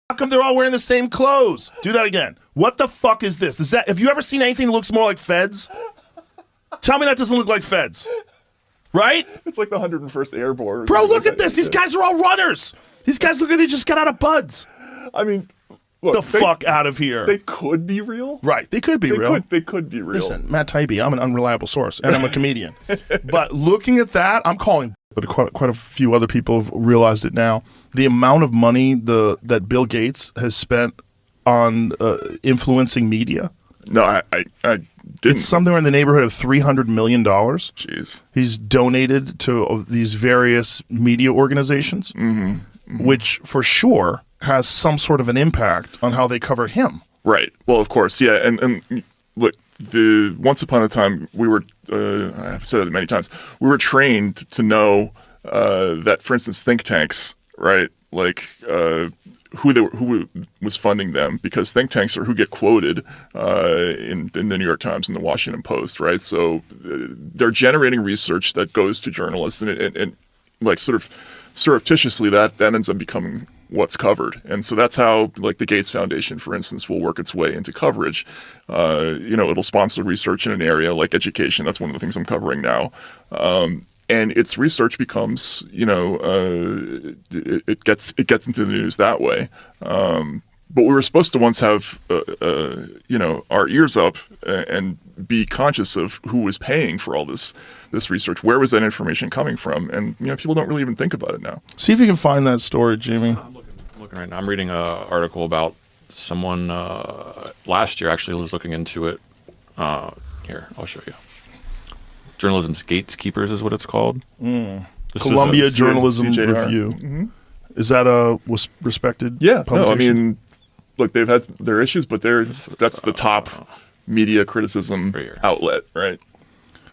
How come they're all wearing the same clothes? Do that again. What the fuck is this? Have you ever seen anything that looks more like Feds? Tell me that doesn't look like Feds. Right? It's like the 101st Airborne. Bro, look at this. These guys are all runners. These guys look like they just got out of buds. I mean, look. Fuck out of here. They could be real. Right. They could be real. They could be real. Listen, Matt Taibbi, I'm an unreliable source, and I'm a comedian. But looking at that, I'm calling. But quite a few other people have realized it now. The amount of money that Bill Gates has spent on influencing media. No, I didn't. It's somewhere in the neighborhood of $300 million. Jeez. He's donated to these various media organizations, which for sure has some sort of an impact on how they cover him. Right. Well, of course, yeah. And look, once upon a time, we were, I've said it many times, we were trained to know that, for instance, think tanks, right, like who was funding them, because think tanks are who get quoted in the New York Times and the Washington Post, right? So they're generating research that goes to journalists, and like sort of surreptitiously that ends up becoming what's covered. And so that's how, like, the Gates Foundation, for instance, will work its way into coverage. It'll sponsor research in an area like education. That's one of the things I'm covering now. And its research becomes, it gets into the news that way. But we were supposed to once have, our ears up and be conscious of who was paying for all this research. Where was that information coming from? And people don't really even think about it now. See if you can find that story, Jimmy. I'm looking right now. I'm reading an article about someone last year actually was looking into it. Here, I'll show you. Journalism's Gatekeepers is what it's called. Columbia Journalism CJR. Review. Mm-hmm. Is that a respected publication? No, I mean, look, they've had their issues, but that's the top media criticism outlet, right?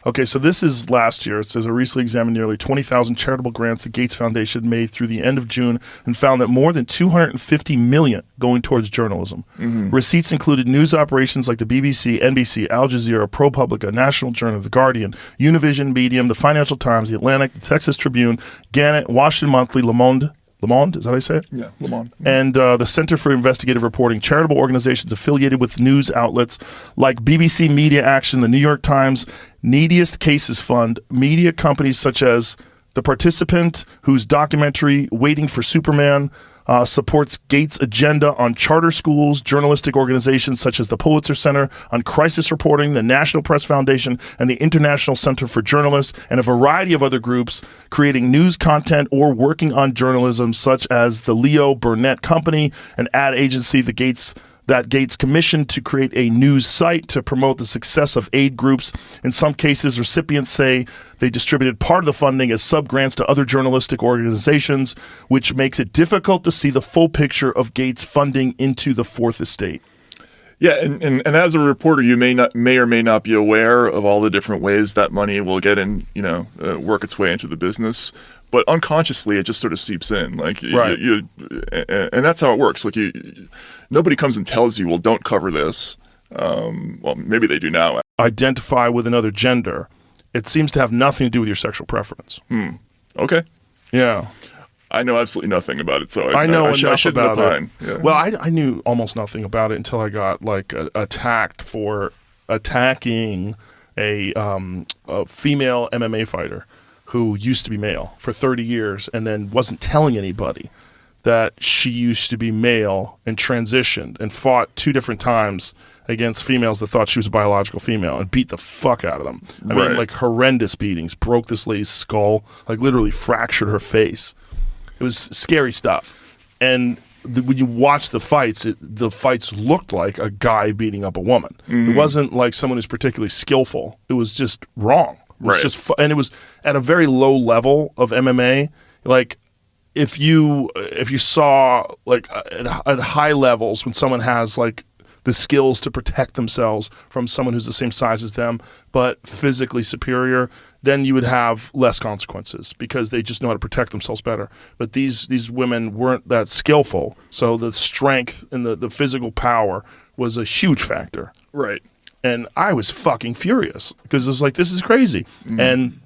Okay, so this is last year. It says it recently examined nearly 20,000 charitable grants the Gates Foundation made through the end of June and found that more than $250 million going towards journalism. Receipts included news operations like the BBC, NBC, Al Jazeera, ProPublica, National Journal, The Guardian, Univision, Medium, The Financial Times, The Atlantic, The Texas Tribune, Gannett, Washington Monthly, Le Monde, is that how you say it? Yeah, Le Monde. And the Center for Investigative Reporting, charitable organizations affiliated with news outlets like BBC Media Action, the New York Times, Neediest Cases Fund, media companies such as The Participant, whose documentary Waiting for Superman supports Gates' agenda on charter schools, journalistic organizations such as the Pulitzer Center on crisis reporting, the National Press Foundation, and the International Center for Journalists, and a variety of other groups creating news content or working on journalism, such as the Leo Burnett Company, an ad agency that Gates commissioned to create a news site to promote the success of aid groups. In some cases, recipients say they distributed part of the funding as sub-grants to other journalistic organizations, which makes it difficult to see the full picture of Gates' funding into the Fourth Estate. Yeah, and as a reporter, you may or may not be aware of all the different ways that money will get in, work its way into the business. But unconsciously, it just sort of seeps in, like, right. And that's how it works. Like, nobody comes and tells you, well, don't cover this. Well, maybe they do now. Identify with another gender. It seems to have nothing to do with your sexual preference. Okay. Yeah. I know absolutely nothing about it, so I know I enough shouldn't about opine. it. Yeah. Well, I knew almost nothing about it until I got attacked for attacking a female MMA fighter who used to be male for 30 years and then wasn't telling anybody that she used to be male and transitioned and fought 2 different times against females that thought she was a biological female and beat the fuck out of them. I mean, like, horrendous beatings. Broke this lady's skull, like literally fractured her face. It was scary stuff. And when you watch the fights looked like a guy beating up a woman. It wasn't like someone who's particularly skillful. It was just wrong. It was just and it was at a very low level of MMA. Like, if you saw, like, at high levels, when someone has, like, the skills to protect themselves from someone who's the same size as them but physically superior, then you would have less consequences because they just know how to protect themselves better. But these women weren't that skillful, so the strength and the physical power was a huge factor. Right. And I was fucking furious because it was like, this is crazy. And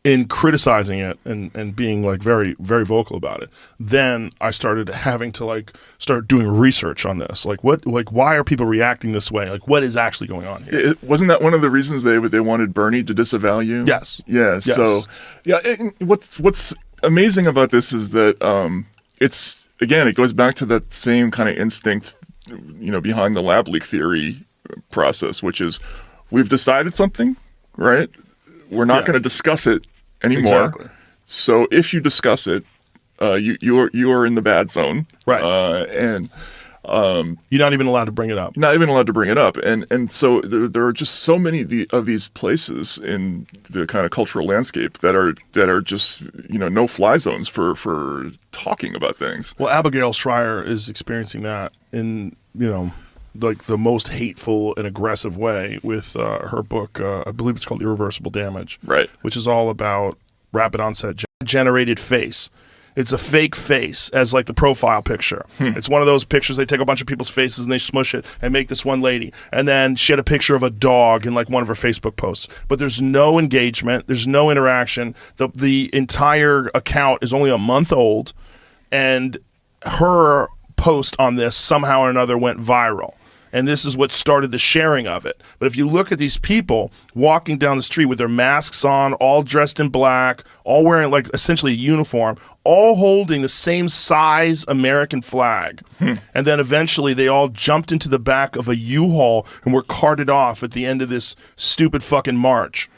in criticizing it and being like very, very vocal about it, then I started having to like start doing research on this. Like why are people reacting this way? Like what is actually going on here? Wasn't that one of the reasons they wanted Bernie to disavow you? Yes. Yeah. Yes. So yeah, and what's amazing about this is that it's, again, it goes back to that same kind of instinct, behind the lab leak theory process, which is we've decided something, right? We're not going to discuss it anymore. Exactly. So if you discuss it, you are in the bad zone, right? And you're not even allowed to bring it up. Not even allowed to bring it up, and so there are just so many of these places in the kind of cultural landscape that are just no-fly zones for talking about things. Well, Abigail Shrier is experiencing that in like the most hateful and aggressive way with her book. I believe it's called Irreversible Damage, right? Which is all about rapid onset generated face. It's a fake face as like the profile picture. It's one of those pictures they take a bunch of people's faces and they smush it and make this one lady. And then she had a picture of a dog in like one of her Facebook posts. But there's no engagement. There's no interaction. The entire account is only a month old. And her post on this somehow or another went viral. And this is what started the sharing of it. But if you look at these people walking down the street with their masks on, all dressed in black, all wearing like essentially a uniform, all holding the same size American flag. And then eventually they all jumped into the back of a U-Haul and were carted off at the end of this stupid fucking march.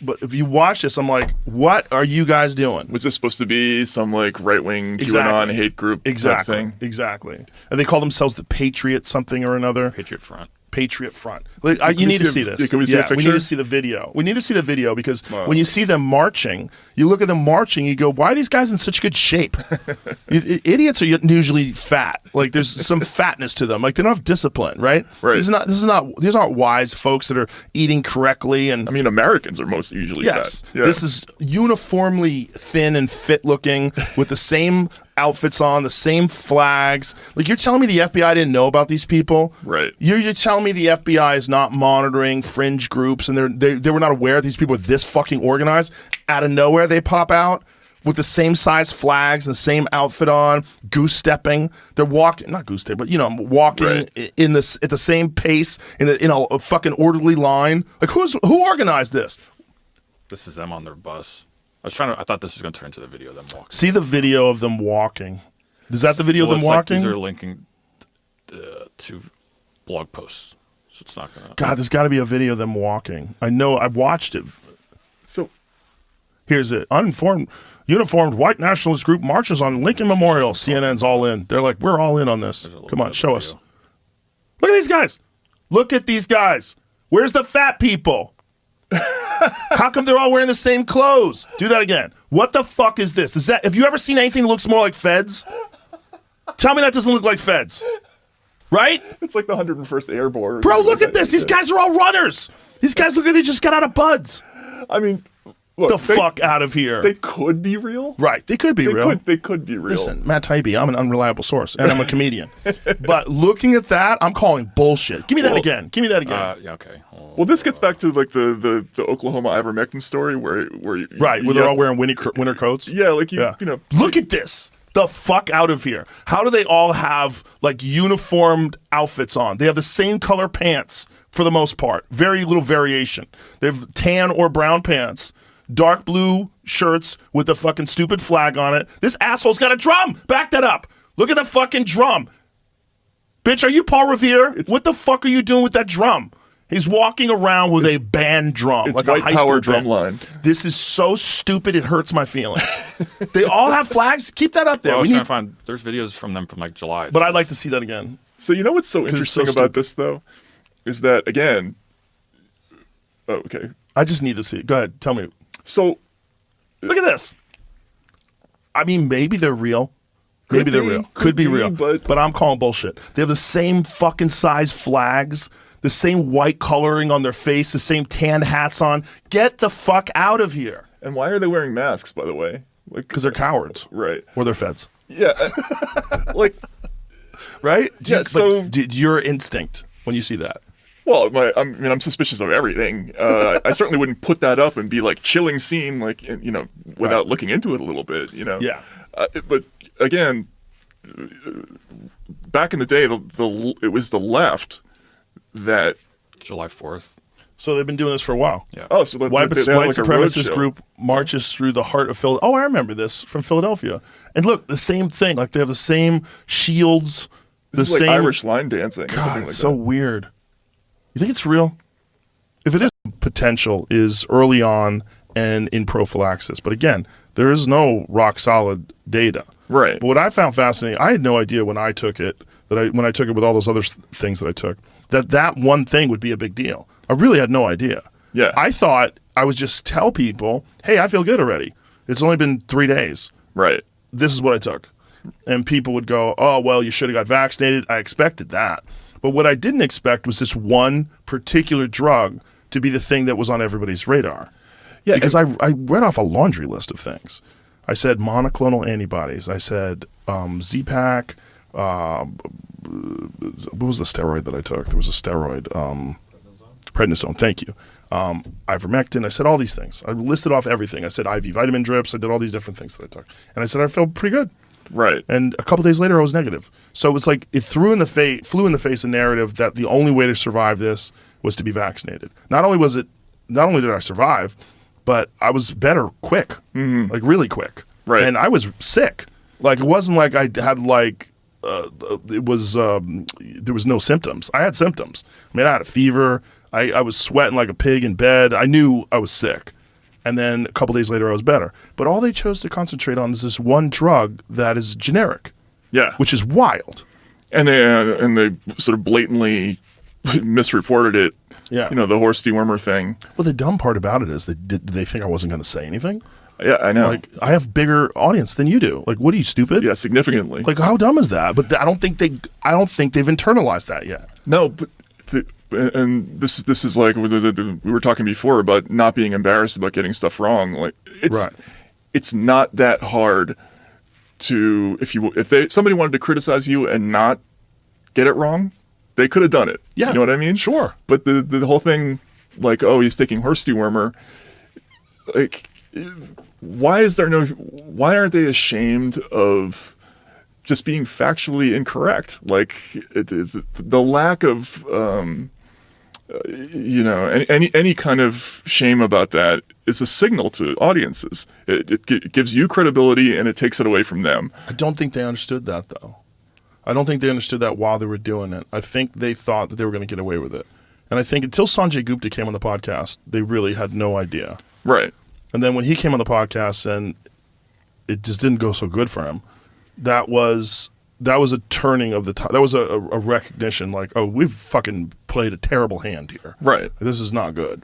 But if you watch this, I'm like, what are you guys doing? Was this supposed to be some like right-wing QAnon hate group type thing? Exactly. And they call themselves the Patriot something or another. Patriot Front. Patriot Front. You need to see this. Can we see a picture? We need to see the video. We need to see the video because when you see them marching, you look at them marching, you go, why are these guys in such good shape? Idiots are usually fat. Like there's some fatness to them. Like they don't have discipline, right? Right. These aren't wise folks that are eating correctly. And I mean, Americans are most usually fat. Yeah. This is uniformly thin and fit looking with the same outfits on, the same flags. Like you're telling me the FBI didn't know about these people? Right. You're telling me the FBI is not monitoring fringe groups and they were not aware these people were this fucking organized? Out of nowhere they pop out with the same size flags and the same outfit on, goose stepping. They're walking, not goose step, but walking right. in this at the same pace in a fucking orderly line. Like who organized this? This is them on their bus. I thought this was going to turn into the video of them walking. See the video of them walking. Is that the video of them walking? These are linking to blog posts, so it's not going to. God, there's got to be a video of them walking. I know. I watched it. So here's it. Uniformed white nationalist group marches on Lincoln Memorial. CNN's all in. They're like, we're all in on this. Come on, show us. Look at these guys. Look at these guys. Where's the fat people? How come they're all wearing the same clothes? Do that again. What the fuck is this? Have you ever seen anything that looks more like Feds? Tell me that doesn't look like Feds. Right? It's like the 101st Airborne. Bro, look at this. These guys are all runners. These guys look like they just got out of buds. I mean, look, fuck out of here. They could be real. Right. They could be real. They could be real. Listen, Matt Taibbi, I'm an unreliable source, and I'm a comedian. But looking at that, I'm calling bullshit. Give me that again. Give me that again. Yeah, okay. Well, this gets back to like the Oklahoma ivermectin story where they're all wearing winter coats. Yeah, like Look at this. The fuck out of here. How do they all have like uniformed outfits on? They have the same color pants for the most part. Very little variation. They have tan or brown pants, dark blue shirts with the fucking stupid flag on it. This asshole's got a drum. Back that up. Look at the fucking drum. Bitch, are you Paul Revere? What the fuck are you doing with that drum? He's walking around with a band drum, it's like white a high school power drum band. line. This is so stupid, it hurts my feelings. They all have flags. Keep that up there. Well, I was trying to find. There's videos from them from like July. But I'd like to see that again. So you know what's so interesting about this though, is that again. Oh, okay. I just need to see it. Go ahead, tell me. So, look at this. I mean, maybe they're real. Maybe they're real. Could be real. But I'm calling bullshit. They have the same fucking size flags. The same white coloring on their face, the same tan hats on. Get the fuck out of here. And why are they wearing masks, by the way? Because they're cowards. Right. Or they're feds. Yeah. Like, right? Yeah, so... your instinct when you see that. Well, I'm suspicious of everything. I certainly wouldn't put that up and be like chilling scene, like, without looking into it a little bit, Yeah. But again, back in the day, it was the left that. July 4th. So they've been doing this for a while. Yeah. Oh, so White they had, like, a supremacist roadshow. group marches through the heart of Philadelphia. Oh, I remember this from Philadelphia. And look, the same thing. Like they have the same shields, the This is same like Irish line dancing. Or God, something like it's so that. weird. You think it's real? If it is, potential is early on and in prophylaxis. But again, there is no rock solid data. Right. But what I found fascinating, I had no idea when I took it when I took it with all those other things that I took, that one thing would be a big deal. I really had no idea. Yeah. I thought I would just tell people, hey, I feel good already. It's only been 3 days. Right. This is what I took. And people would go, oh, well, you should have got vaccinated. I expected that. But what I didn't expect was this one particular drug to be the thing that was on everybody's radar. Yeah. Because I read off a laundry list of things. I said monoclonal antibodies. I said Z-Pak. What was the steroid that I took? There was a steroid. Prednisone. Thank you. Ivermectin. I said all these things. I listed off everything. I said IV vitamin drips. I did all these different things that I took. And I said I felt pretty good. Right. And a couple days later, I was negative. So it was like it flew in the face a narrative that the only way to survive this was to be vaccinated. Not only did I survive, but I was better quick, like really quick. Right. And I was sick. Like it wasn't like I had like it was there was no symptoms. I had symptoms. I mean, I had a fever. I was sweating like a pig in bed. I knew I was sick. And then a couple days later, I was better. But all they chose to concentrate on is this one drug that is generic, Yeah. which is wild. And they sort of blatantly misreported it. Yeah. The horse dewormer thing. Well, the dumb part about it is did they think I wasn't going to say anything? Yeah, I know. Like, I have bigger audience than you do. Like, what are you, stupid? Yeah, significantly. Like, how dumb is that? But I don't think they've internalized that yet. No, but and this is like we were talking before about not being embarrassed about getting stuff wrong. Like it's not that hard to if somebody wanted to criticize you and not get it wrong, they could have done it. Yeah. You know what I mean? Sure. But the whole thing, like, oh, he's taking horse dewormer, like, why aren't they ashamed of just being factually incorrect? Like the lack of any kind of shame about that is a signal to audiences. It gives you credibility and it takes it away from them. I don't think they understood that, though. I don't think they understood that while they were doing it. I think they thought that they were going to get away with it. And I think until Sanjay Gupta came on the podcast, they really had no idea. Right. And then when he came on the podcast and it just didn't go so good for him, that was a turning of the tide. That was a recognition like, oh, we've fucking played a terrible hand here. Right. This is not good.